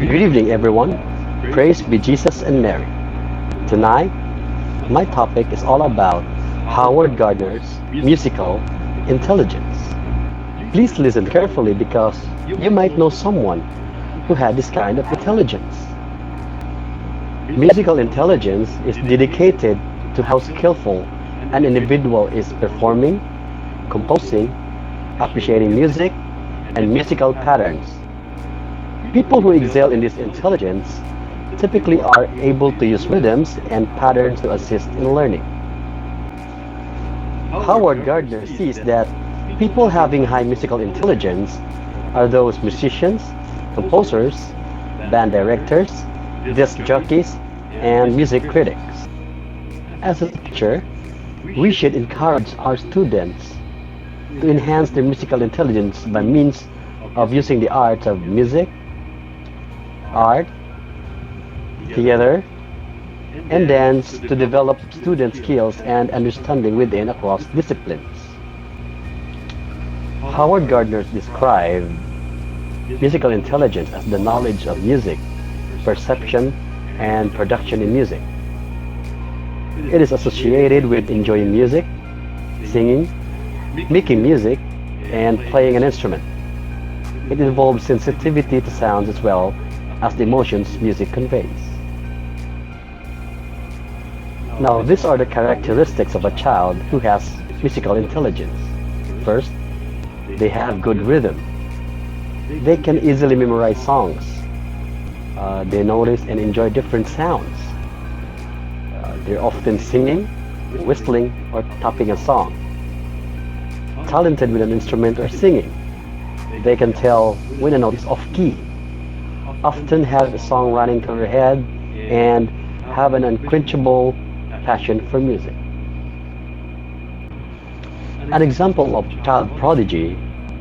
Good evening, everyone. Praise be Jesus and Mary. Tonight, my topic is all about Howard Gardner's musical intelligence. Please listen carefully because you might know someone who had this kind of intelligence. Musical intelligence is dedicated to how skillful an individual is performing, composing, appreciating music, and musical patterns. People who excel in this intelligence typically are able to use rhythms and patterns to assist in learning. Howard Gardner sees that people having high musical intelligence are those musicians, composers, band directors, disc jockeys, and music critics. As a teacher, we should encourage our students to enhance their musical intelligence by means of using the arts of music, art, theater, and dance to develop student skills and understanding within across disciplines. Howard Gardner described musical intelligence as the knowledge of music, perception, and production in music. It is associated with enjoying music, singing, making music, and playing an instrument. It involves sensitivity to sounds as well as the emotions music conveys. Now, these are the characteristics of a child who has musical intelligence. First, they have good rhythm. They can easily memorize songs. They notice and enjoy different sounds. They're often singing, whistling, or tapping a song. Talented with an instrument or singing. They can tell when a note is off key. Often have a song running through their head and have an unquenchable passion for music. An example of child prodigy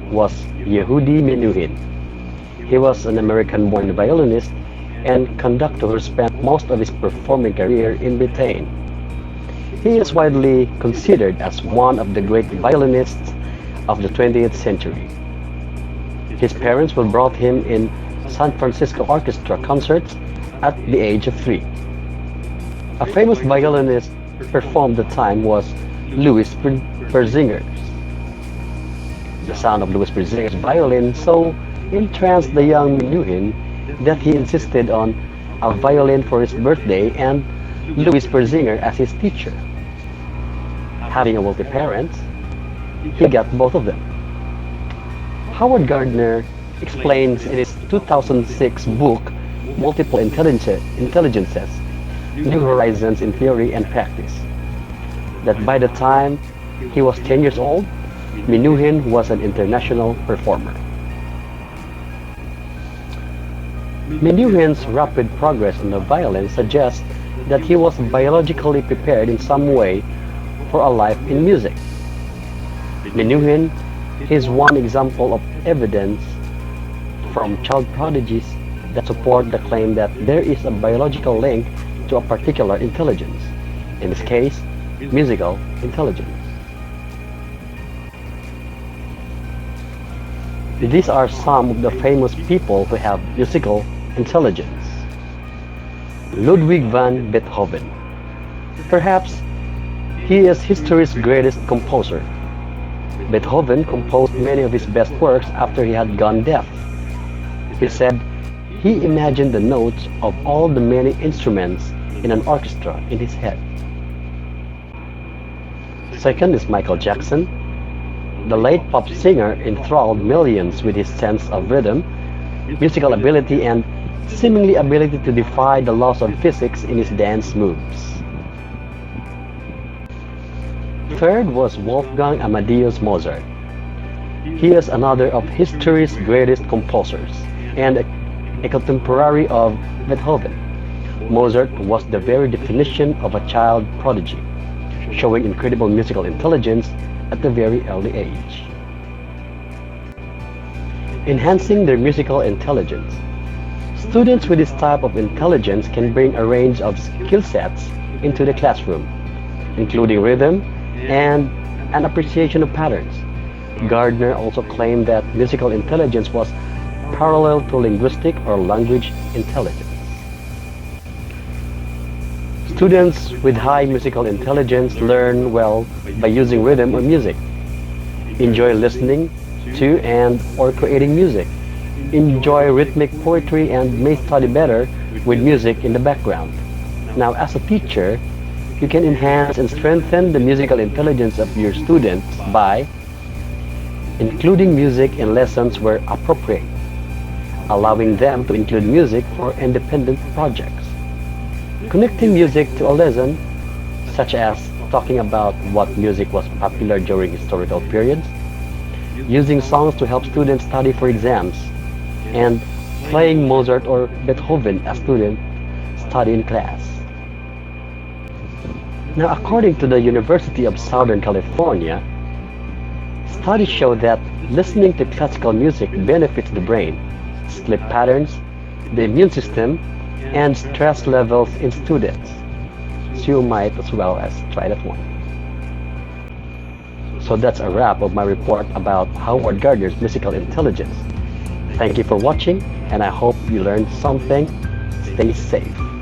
was Yehudi Menuhin. He was an American-born violinist and conductor who spent most of his performing career in Britain. He is widely considered as one of the great violinists of the 20th century. His parents were brought him in San Francisco orchestra concerts at the age of 3. A famous violinist performed at the time was Louis Persinger. The sound of Louis Persinger's violin so entranced the young Menuhin that he insisted on a violin for his birthday and Louis Persinger as his teacher. Having a wealthy parents, he got both of them. Howard Gardner explains in his 2006 book, Multiple Intelligences, New Horizons in Theory and Practice, that by the time he was 10 years old, Menuhin was an international performer. Menuhin's rapid progress on the violin suggests that he was biologically prepared in some way for a life in music. Menuhin is one example of evidence from child prodigies that support the claim that there is a biological link to a particular intelligence, in this case, musical intelligence. These are some of the famous people who have musical intelligence. Ludwig van Beethoven. Perhaps he is history's greatest composer. Beethoven composed many of his best works after he had gone deaf. He said he imagined the notes of all the many instruments in an orchestra in his head. Second is Michael Jackson. The late pop singer enthralled millions with his sense of rhythm, musical ability, and seemingly ability to defy the laws of physics in his dance moves. Third was Wolfgang Amadeus Mozart. He is another of history's greatest composers and a contemporary of Beethoven. Mozart was the very definition of a child prodigy, showing incredible musical intelligence at a very early age. Enhancing their musical intelligence. Students with this type of intelligence can bring a range of skill sets into the classroom, including rhythm and an appreciation of patterns. Gardner also claimed that musical intelligence was parallel to linguistic or language intelligence. Students with high musical intelligence learn well by using rhythm or music, enjoy listening to and or creating music, enjoy rhythmic poetry, and may study better with music in the background. Now, as a teacher, you can enhance and strengthen the musical intelligence of your students by including music in lessons where appropriate, allowing them to include music for independent projects, connecting music to a lesson, such as talking about what music was popular during historical periods, using songs to help students study for exams, and playing Mozart or Beethoven as students study in class. Now, according to the University of Southern California, studies show that listening to classical music benefits the brain, sleep patterns, the immune system, and stress levels in students. So you might as well as try that one. So that's a wrap of my report about Howard Gardner's musical intelligence. Thank you for watching, and I hope you learned something. Stay safe.